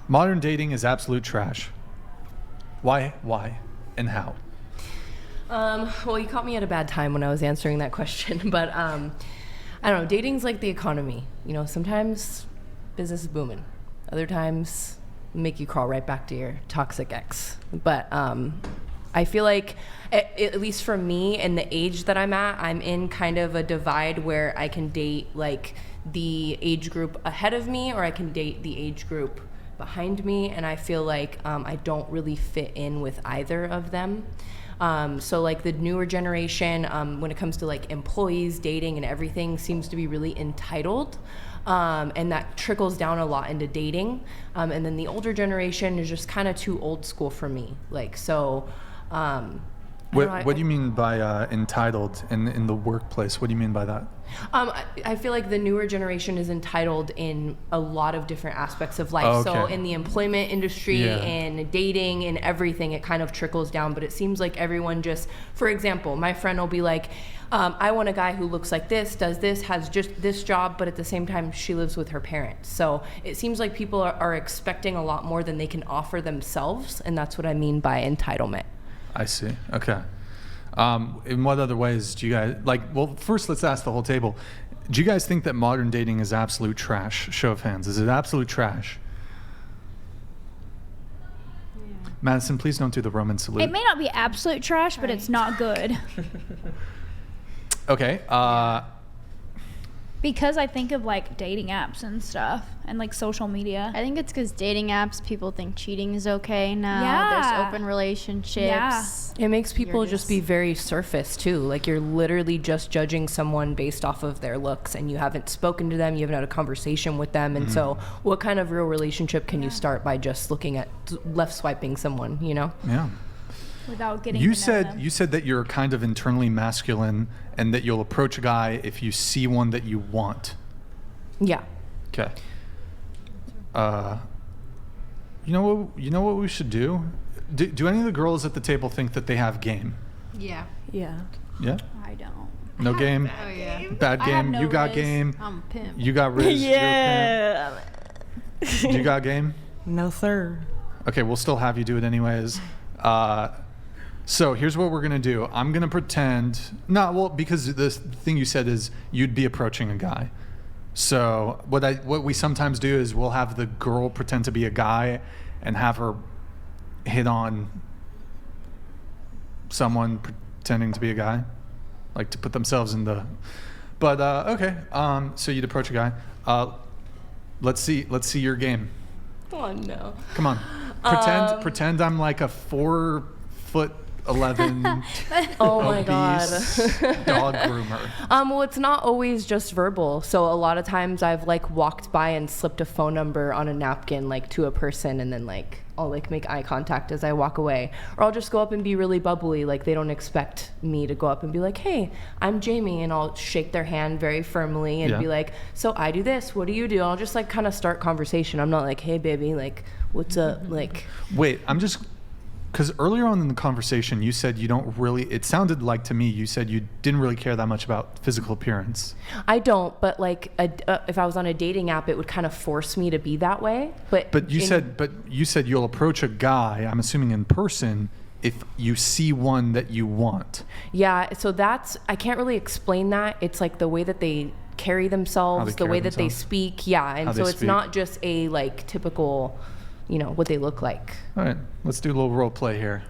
Modern dating is absolute trash. Why? And how? Well, you caught me at a bad time when I was answering that question, but I don't know. Dating's like the economy. Sometimes business is booming. Other times, make you crawl right back to your toxic ex. But I feel like, at least for me and the age that I'm at, I'm in kind of a divide where I can date like the age group ahead of me, or I can date the age group behind me, and I feel like I don't really fit in with either of them. So like the newer generation, when it comes to like employees, dating and everything, seems to be really entitled. And that trickles down a lot into dating. And then the older generation is just kind of too old school for me. Like, so, What do you mean by entitled in the workplace? What do you mean by that? I feel like the newer generation is entitled in a lot of different aspects of life. Oh, okay. So in the employment industry, Yeah. in dating, and everything, it kind of trickles down. But it seems like everyone just, for example, my friend will be like, I want a guy who looks like this, does this, has just this job, but at the same time, she lives with her parents. So it seems like people are expecting a lot more than they can offer themselves. And that's what I mean by entitlement. I see. Okay. In what other ways do you guys well, first let's ask the whole table. Do you guys think that modern dating is absolute trash? Show of hands. Is it absolute trash? Yeah. Madison, please don't do the Roman salute. It may not be absolute trash, but it's not good. Okay. Because I think of like dating apps and stuff and like social media. I think it's because dating apps, people think cheating is okay now. Yeah. There's open relationships. Yeah. It makes people You're just be very surface too. Like you're literally just judging someone based off of their looks, and you haven't spoken to them, you haven't had a conversation with them. And so what kind of real relationship can you start by just looking at left swiping someone, Yeah. Without getting You to know said them. you said that you're kind of internally masculine and that you'll approach a guy if you see one that you want. Yeah. Okay. You know what we should do? Do any of the girls at the table think that they have game? Yeah. Yeah. Yeah? I don't. No game? Oh yeah. Bad I have game? no You got riz. game? I'm a pimp. You got Riz? You're a pimp. You got game? No, sir. Okay, we'll still have you do it anyways. So here's what we're gonna do. I'm gonna pretend, because the thing you said is you'd be approaching a guy. So what we sometimes do is we'll have the girl pretend to be a guy and have her hit on someone pretending to be a guy, like to put themselves in the. But okay, so you'd approach a guy. Let's see your game. Oh no. Come on. Pretend I'm like a 4'11" Oh my god. obese dog groomer. Well, it's not always just verbal. So a lot of times I've like walked by and slipped a phone number on a napkin like to a person, and then like I'll like make eye contact as I walk away, or I'll just go up and be really bubbly, like they don't expect me to go up and be like, "Hey, I'm Jamie," and I'll shake their hand very firmly and be like, "So I do this, what do you do?" I'll just like kind of start conversation. I'm not like, "Hey baby, like what's up?" Like, Wait, because earlier on in the conversation you said you don't really, it sounded like to me you said you didn't really care that much about physical appearance. I don't, but like if I was on a dating app, it would kind of force me to be that way. But you said you'll approach a guy, I'm assuming in person, if you see one that you want. Yeah, so I can't really explain that. It's like the way that they carry themselves, the way that they speak. Yeah, and so it's not just a like typical, what they look like. All right, let's do a little role play here.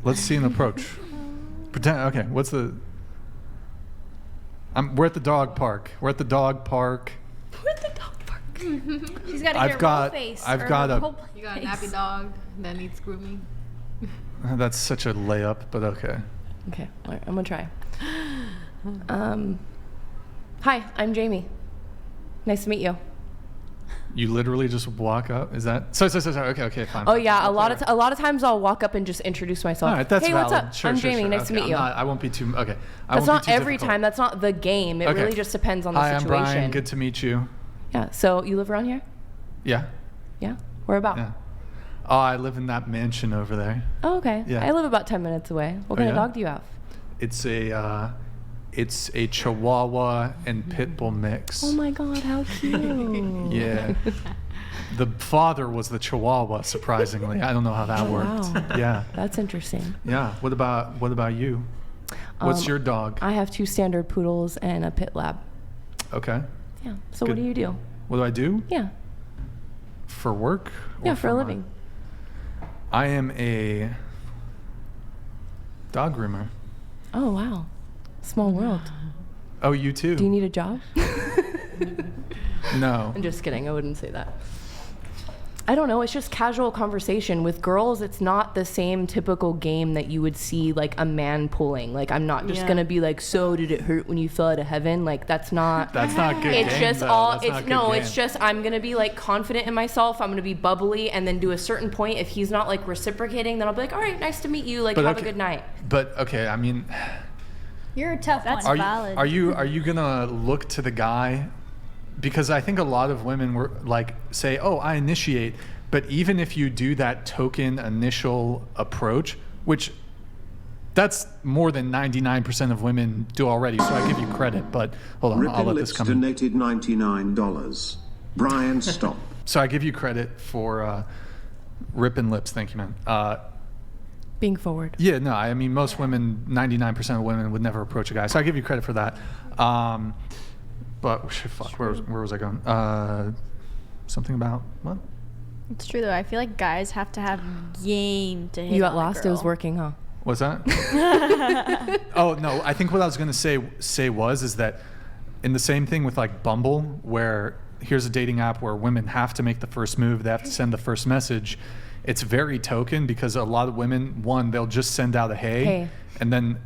Let's see an approach. Pretend. Okay, we're at the dog park. We're at the dog park. She's got to I've get got- her whole face. I've or got her a- whole You got a face. nappy dog that needs grooming. That's such a layup, but okay. Okay, all right, I'm gonna try. Hi, I'm Jamie. Nice to meet you. You literally just walk up? Is that? Sorry. Okay, fine. Oh fine. yeah, a lot Okay. of times I'll walk up and just introduce myself. All right, that's hey, valid. what's up? Sure, I'm sure, Jamie. sure. Nice to Okay, meet you. I won't be too. Okay. That's not every time. That's not the game. It Okay. really just depends on the Hi, situation. I'm Brian. Good to meet you. Yeah. So you live around here? Yeah. Yeah. Where about? Yeah. Oh, I live in that mansion over there. Oh, okay. Yeah. I live about 10 minutes away. What Oh, kind of yeah? dog do you have? It's a Chihuahua and Pit Bull mix. Oh my God, how cute. Yeah. The father was the Chihuahua, surprisingly. I don't know how that Oh, worked. wow. Yeah. That's interesting. Yeah. What about you? What's your dog? I have 2 standard poodles and a pit lab. Okay. Yeah. So Good. what do you do? What do I do? Yeah. For work? Yeah, for a my- living. I am a dog groomer. Oh, wow. Small world. Oh, you too? Do you need a job? No. I'm just kidding. I wouldn't say that. I don't know. It's just casual conversation. With girls, it's not the same typical game that you would see like a man pulling. Like, I'm not just going to be like, so did it hurt when you fell out of heaven? Like, that's not. That's not good. It's game, just though. all. That's It's not good no. game. It's just I'm gonna be like confident in myself. I'm gonna be bubbly, and then to a certain point, if he's not like reciprocating, then I'll be like, all right, nice to meet you. Like, But have okay. a good night. But okay, I mean, You're a tough That's one. valid. are you gonna look to the guy? Because I think a lot of women were like say, "Oh, I initiate," but even if you do that token initial approach, which that's more than 99% of women do already, so I give you credit. But hold on, I'll Rippin' let Lips this come in. donated $99. Brian, stop. So I give you credit for Rippin' Lips. Thank you, man. Being forward. Yeah, no, I mean, most women, 99% of women would never approach a guy. So I give you credit for that. But, fuck, where was I going? Something about, what? It's true though. I feel like guys have to have game to hit You got on a lost. It was girl. working, huh? What's that? Oh, no, I think what I was going to say is that in the same thing with like Bumble, where here's a dating app where women have to make the first move, they have to send the first message. It's very token because a lot of women, one, they'll just send out a hey. And then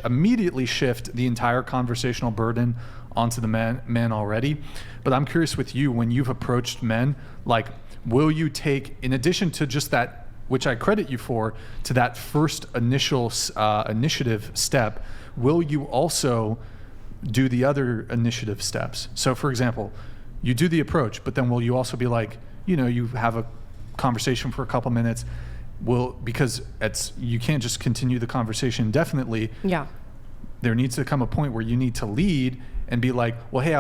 immediately shift the entire conversational burden onto the men already. But I'm curious with you, when you've approached men, like, will you take, in addition to just that, which I credit you for, to that first initial initiative step, will you also do the other initiative steps? So for example, you do the approach, but then will you also be like, you know, you have a conversation for a couple minutes, because you can't just continue the conversation indefinitely. Yeah. There needs to come a point where you need to lead and be like, well, hey,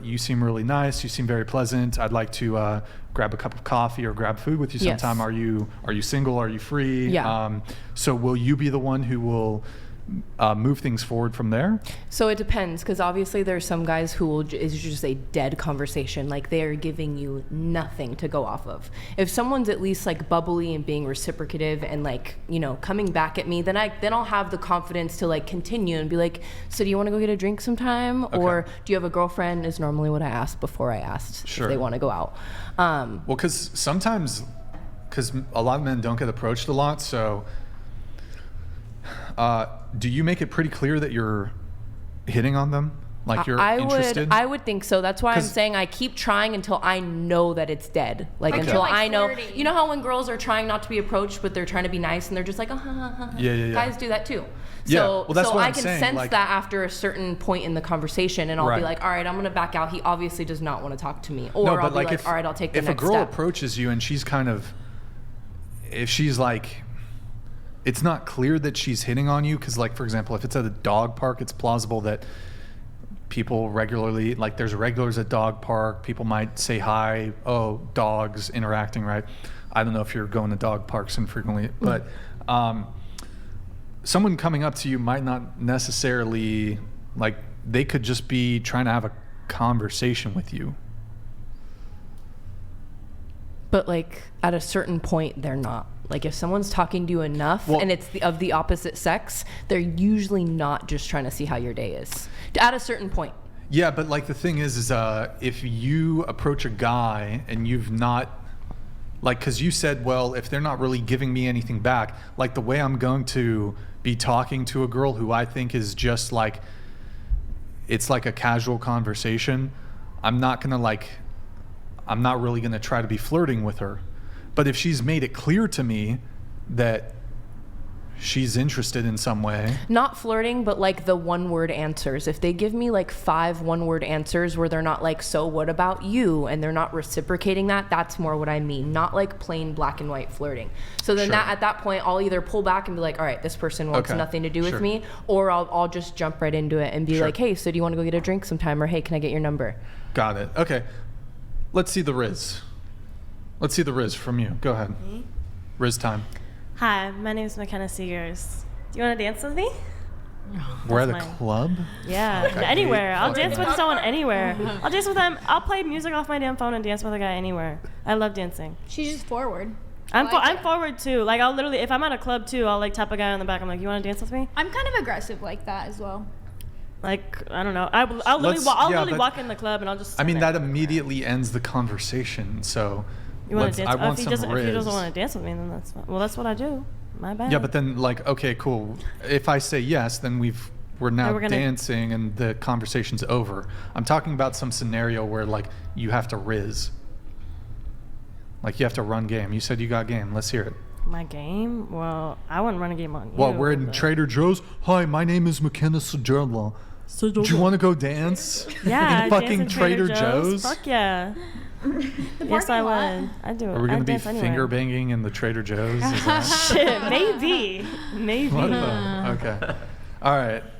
you seem really nice, you seem very pleasant, I'd like to grab a cup of coffee or grab food with you Yes. sometime. Are you single? Are you free? Yeah. So will you be the one who will move things forward from there? So it depends, because obviously there's some guys who will is just a dead conversation, like they're giving you nothing to go off of. If someone's at least like bubbly and being reciprocative and like, you know, coming back at me, then I'll have the confidence to like continue and be like, so do you want to go get a drink sometime, or do you have a girlfriend? Is normally what I asked before I asked Sure. if they want to go out. Well, because a lot of men don't get approached a lot, so do you make it pretty clear that you're hitting on them? Like you're interested? I would think so. That's why I'm 'Cause- saying I keep trying until I know that it's dead. Like Okay. until Like I know. flirting. You know how when girls are trying not to be approached, but they're trying to be nice and they're just like, oh, ha, ha, ha. Yeah. Guys do that too. Yeah, So, well, that's so what I I'm can saying, sense like- that after a certain point in the conversation, and I'll Right. be like, all right, I'm gonna back out. He obviously does not want to talk to me, or No, I'll but be like like, if, all right, I'll take the if next a girl step. approaches you and she's kind of, if she's like, it's not clear that she's hitting on you, because like, for example, if it's at a dog park, it's plausible that people regularly, like there's regulars at dog park, people might say hi, oh, dogs interacting, right? I don't know if you're going to dog parks infrequently, but someone coming up to you might not necessarily, like, they could just be trying to have a conversation with you. But like at a certain point, they're not. Like if someone's talking to you enough, Well- and it's of the opposite sex, they're usually not just trying to see how your day is. At a certain point. Yeah, but like the thing is if you approach a guy and you've not, like, because you said, well, if they're not really giving me anything back, like the way I'm going to be talking to a girl who I think is just like, it's like a casual conversation, I'm not really going to try to be flirting with her. But if she's made it clear to me that she's interested in some way. Not flirting, but like the one-word answers. If they give me like 5 one-word answers where they're not like, so what about you? And they're not reciprocating that, that's more what I mean. Not like plain black and white flirting. So then Sure. at that point, I'll either pull back and be like, all right, this person wants Okay. nothing to do Sure. with me, or I'll just jump right into it and be Sure. like, hey, so do you want to go get a drink sometime? Or hey, can I get your number? Got it. Okay. Let's see the Riz. Let's see the Riz from you. Go ahead. Riz time. Hi, my name is McKenna Seegers. Do you want to dance with me? We're at a That's mine. club? Yeah, Like, I anywhere. hate I'll dance fucking- with someone anywhere. I'll dance with them. I'll play music off my damn phone and dance with a guy anywhere. I love dancing. She's just forward. I'm forward too. Like I'll literally, if I'm at a club too, I'll like tap a guy on the back. I'm like, you want to dance with me? I'm kind of aggressive like that as well. Like I don't know. I'll literally, Let's- I'll yeah, literally that- walk in the club and I'll just. I mean, stand that there. immediately ends the conversation. So You want to dance? I want if some if he Riz. doesn't want to dance with me, then that's fine. Well, that's what I do. My bad. Yeah, but then like, okay, cool. If I say yes, then we're now we're gonna- dancing and the conversation's over. I'm talking about some scenario where like you have to Riz. Like you have to run game. You said you got game. Let's hear it. My game? Well, I wouldn't run a game on you. Well, we're in but- Trader Joe's. Hi, my name is McKenna Sejurla. Do you want to go dance? Yeah, in dance fucking in Trader Joe's? Fuck yeah. Yes, I would. I do. Are we I gonna be dance anywhere. finger banging in the Trader Joe's? Is that- Shit, maybe. Maybe. What the? Okay. All right.